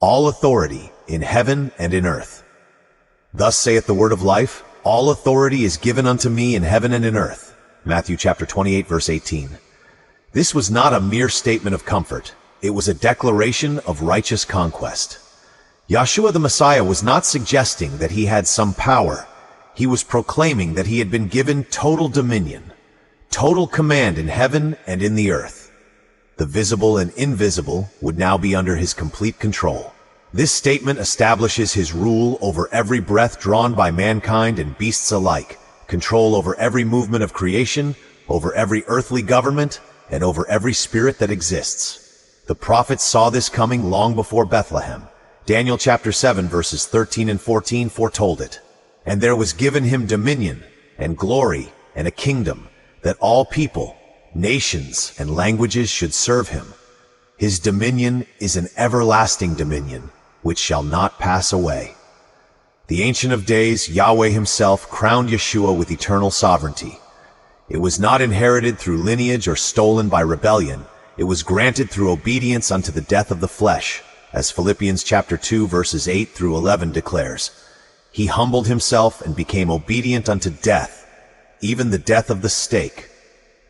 all authority in heaven and in earth. Thus saith the word of life, all authority is given unto me in heaven and in earth. Matthew chapter 28, verse 18. This was not a mere statement of comfort. It was a declaration of righteous conquest. Yeshua the Messiah was not suggesting that he had some power. He was proclaiming that he had been given total dominion, total command in heaven and in the earth. The visible and invisible would now be under his complete control. This statement establishes his rule over every breath drawn by mankind and beasts alike, control over every movement of creation, over every earthly government, and over every spirit that exists. The prophets saw this coming long before Bethlehem. Daniel chapter 7 verses 13 and 14 foretold it. And there was given him dominion and glory and a kingdom, that all people, nations, and languages should serve him. His dominion is an everlasting dominion, which shall not pass away. The Ancient of Days, Yahweh himself, crowned Yeshua with eternal sovereignty. It was not inherited through lineage or stolen by rebellion. It was granted through obedience unto the death of the flesh, as Philippians chapter 2 verses 8 through 11 declares. He humbled himself and became obedient unto death, even the death of the stake.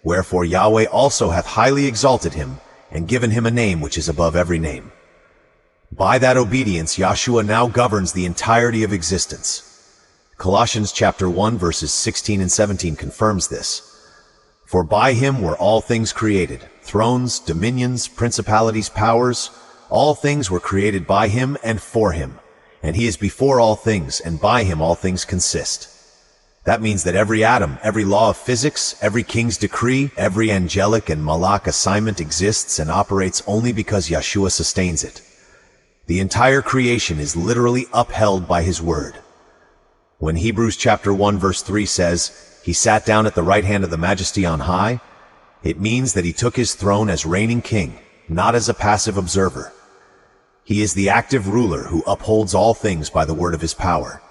Wherefore Yahweh also hath highly exalted him, and given him a name which is above every name. By that obedience, Yahshua now governs the entirety of existence. Colossians chapter 1 verses 16 and 17 confirms this. For by him were all things created, thrones, dominions, principalities, powers, all things were created by him and for him. And he is before all things, and by him all things consist. That means that every atom, every law of physics, every king's decree, every angelic and malach assignment exists and operates only because Yeshua sustains it. The entire creation is literally upheld by his word. When Hebrews chapter 1 verse 3 says, he sat down at the right hand of the majesty on high, it means that he took his throne as reigning king, not as a passive observer. He is the active ruler who upholds all things by the word of his power.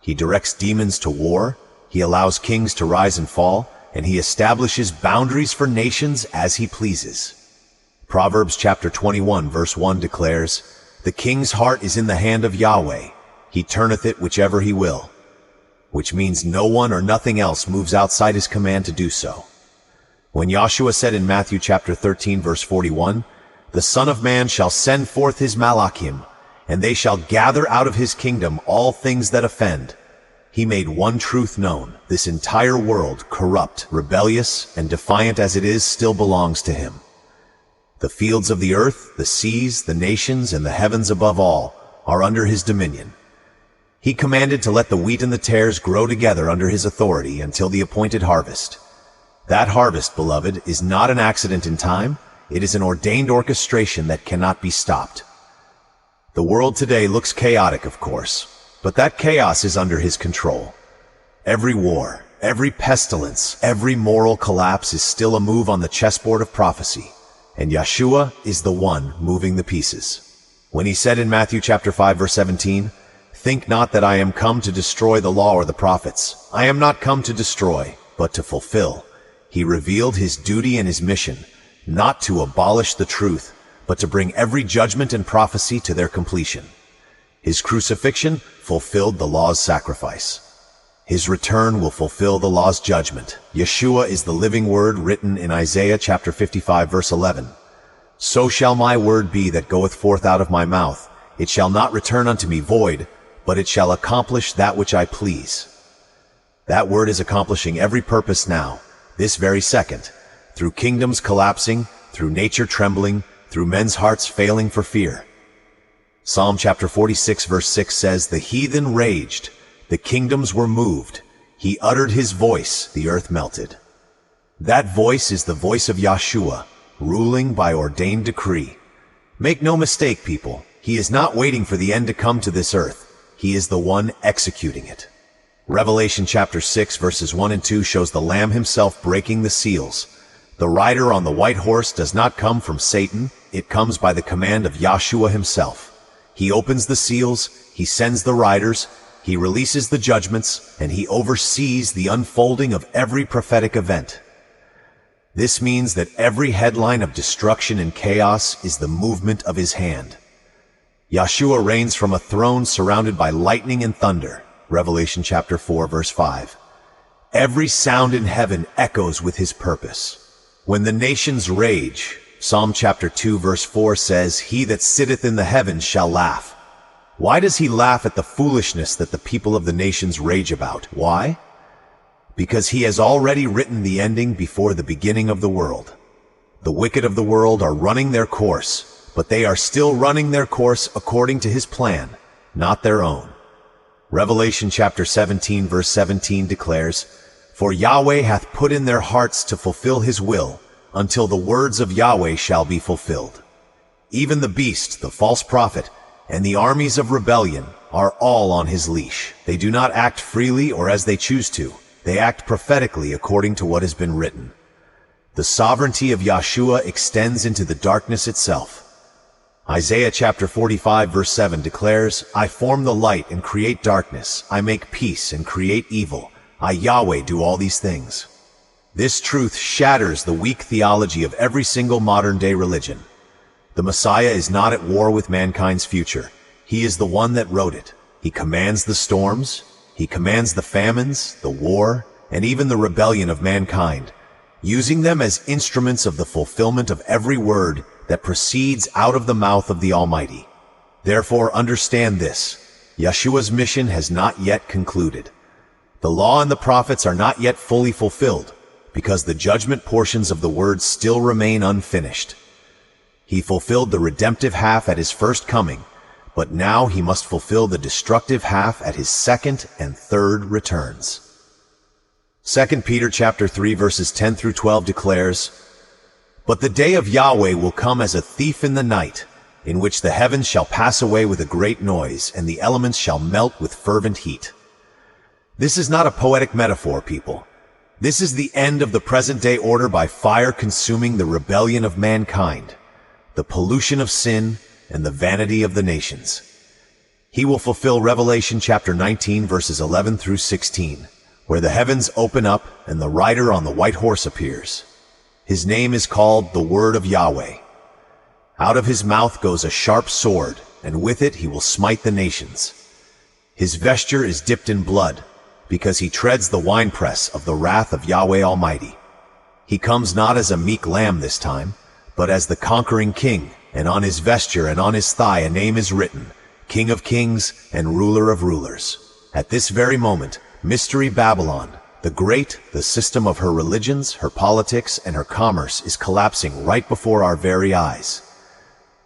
He directs demons to war, he allows kings to rise and fall, and he establishes boundaries for nations as he pleases. Proverbs chapter 21 verse 1 declares, the king's heart is in the hand of Yahweh. He turneth it whichever he will. Which means no one or nothing else moves outside his command to do so. When Yahshua said in Matthew chapter 13 verse 41, the Son of Man shall send forth his malachim, and they shall gather out of his kingdom all things that offend. He made one truth known. This entire world, corrupt, rebellious, and defiant as it is, still belongs to him. The fields of the earth, the seas, the nations, and the heavens above all are under his dominion. He commanded to let the wheat and the tares grow together under his authority until the appointed harvest. That harvest, beloved, is not an accident in time. It is an ordained orchestration that cannot be stopped. The world today looks chaotic, of course, but that chaos is under his control. Every war, every pestilence, every moral collapse is still a move on the chessboard of prophecy, and Yeshua is the one moving the pieces. When he said in Matthew chapter 5 verse 17, think not that I am come to destroy the law or the prophets. I am not come to destroy, but to fulfill. He revealed his duty and his mission, not to abolish the truth, but to bring every judgment and prophecy to their completion. His crucifixion fulfilled the law's sacrifice. His return will fulfill the law's judgment. Yeshua is the living word written in Isaiah chapter 55 verse 11. So shall my word be that goeth forth out of my mouth. It shall not return unto me void, but it shall accomplish that which I please. That word is accomplishing every purpose now, this very second, through kingdoms collapsing, through nature trembling, through men's hearts failing for fear. Psalm chapter 46 verse 6 says, the heathen raged, the kingdoms were moved. He uttered his voice, the earth melted. That voice is the voice of Yahshua, ruling by ordained decree. Make no mistake, people, he is not waiting for the end to come to this earth. He is the one executing it. Revelation chapter 6 verses 1 and 2 shows the Lamb himself breaking the seals. The rider on the white horse does not come from Satan. It comes by the command of Yahshua himself. He opens the seals, he sends the riders, he releases the judgments, and he oversees the unfolding of every prophetic event. This means that every headline of destruction and chaos is the movement of his hand. Yeshua reigns from a throne surrounded by lightning and thunder. Revelation chapter 4, verse 5. Every sound in heaven echoes with his purpose. When the nations rage, Psalm chapter 2, verse 4 says, "He that sitteth in the heavens shall laugh." Why does he laugh at the foolishness that the people of the nations rage about? Why? Because he has already written the ending before the beginning of the world. The wicked of the world are running their course, but they are still running their course according to his plan, not their own. Revelation chapter 17, verse 17 declares, "For Yahweh hath put in their hearts to fulfill his will, until the words of Yahweh shall be fulfilled." Even the beast, the false prophet, and the armies of rebellion are all on his leash. They do not act freely or as they choose to. They act prophetically according to what has been written. The sovereignty of Yeshua extends into the darkness itself. Isaiah chapter 45 verse 7 declares, "I form the light and create darkness. I make peace and create evil. I, Yahweh, do all these things." This truth shatters the weak theology of every single modern-day religion. The Messiah is not at war with mankind's future. He is the one that wrote it. He commands the storms. He commands the famines, the war, and even the rebellion of mankind, using them as instruments of the fulfillment of every word that proceeds out of the mouth of the Almighty. Therefore, understand this: Yeshua's mission has not yet concluded. The law and the prophets are not yet fully fulfilled, because the judgment portions of the word still remain unfinished. He fulfilled the redemptive half at his first coming, but now he must fulfill the destructive half at his second and third returns. 2 Peter chapter 3 verses 10 through 12 declares, "But the day of Yahweh will come as a thief in the night, in which the heavens shall pass away with a great noise, and the elements shall melt with fervent heat." This is not a poetic metaphor, people. This is the end of the present-day order by fire consuming the rebellion of mankind, the pollution of sin, and the vanity of the nations. He will fulfill Revelation chapter 19 verses 11 through 16, where the heavens open up and the rider on the white horse appears. His name is called the Word of Yahweh. Out of his mouth goes a sharp sword, and with it he will smite the nations. His vesture is dipped in blood, because he treads the winepress of the wrath of Yahweh Almighty. He comes not as a meek lamb this time, but as the conquering king, and on his vesture and on his thigh a name is written, King of Kings and Ruler of Rulers. At this very moment, Mystery Babylon, the great, the system of her religions, her politics, and her commerce is collapsing right before our very eyes.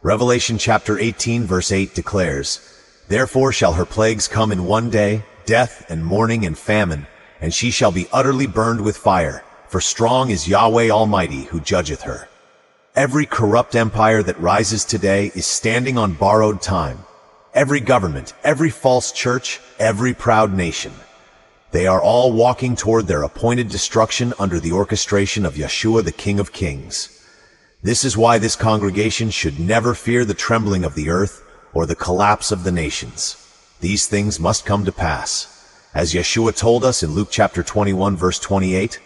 Revelation chapter 18 verse 8 declares, "Therefore shall her plagues come in one day, death and mourning and famine, and she shall be utterly burned with fire, for strong is Yahweh Almighty who judgeth her." Every corrupt empire that rises today is standing on borrowed time. Every government, every false church, every proud nation. They are all walking toward their appointed destruction under the orchestration of Yeshua, the King of Kings. This is why this congregation should never fear the trembling of the earth or the collapse of the nations. These things must come to pass. As Yeshua told us in Luke chapter 21 verse 28,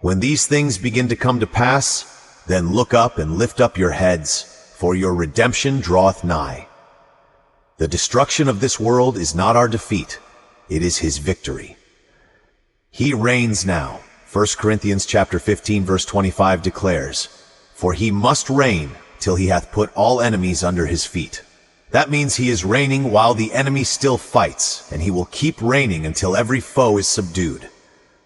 "When these things begin to come to pass, then look up and lift up your heads, for your redemption draweth nigh." The destruction of this world is not our defeat. It is his victory. He reigns now. 1 Corinthians chapter 15 verse 25 declares, "For he must reign till he hath put all enemies under his feet." That means he is reigning while the enemy still fights, and he will keep reigning until every foe is subdued.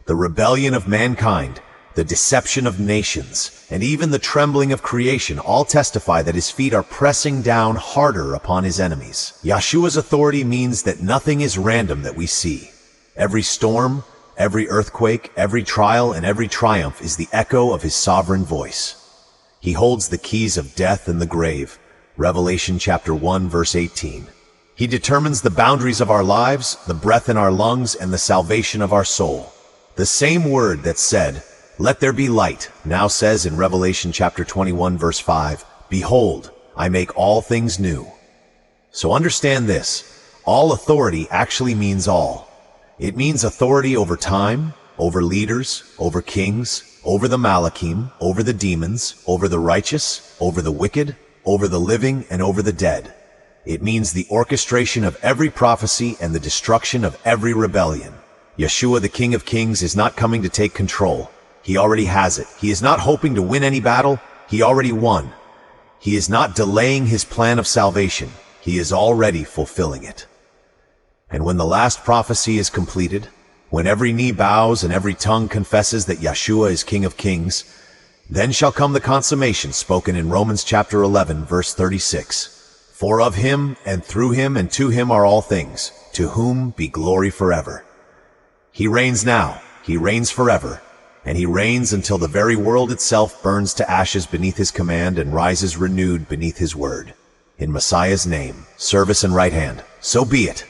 The rebellion of mankind, the deception of nations, and even the trembling of creation all testify that his feet are pressing down harder upon his enemies. Yeshua's authority means that nothing is random that we see. Every storm, every earthquake, every trial, and every triumph is the echo of his sovereign voice. He holds the keys of death and the grave. Revelation chapter 1 verse 18. He determines the boundaries of our lives, the breath in our lungs, and the salvation of our soul. The same word that said, "Let there be light," now says in Revelation chapter 21 verse 5, "Behold, I make all things new." So understand this, all authority actually means all. It means authority over time, over leaders, over kings, over the Malachim, over the demons, over the righteous, over the wicked, over the living, and over the dead. It means the orchestration of every prophecy and the destruction of every rebellion. Yeshua, the King of Kings, is not coming to take control. He already has it. He is not hoping to win any battle. He already won. He is not delaying his plan of salvation. He is already fulfilling it. And when the last prophecy is completed, when every knee bows and every tongue confesses that Yeshua is King of Kings, then shall come the consummation spoken in Romans chapter 11, verse 36. For of him, and through him, and to him are all things, to whom be glory forever. He reigns now, he reigns forever, and he reigns until the very world itself burns to ashes beneath his command and rises renewed beneath his word. In Messiah's name, service and right hand, so be it.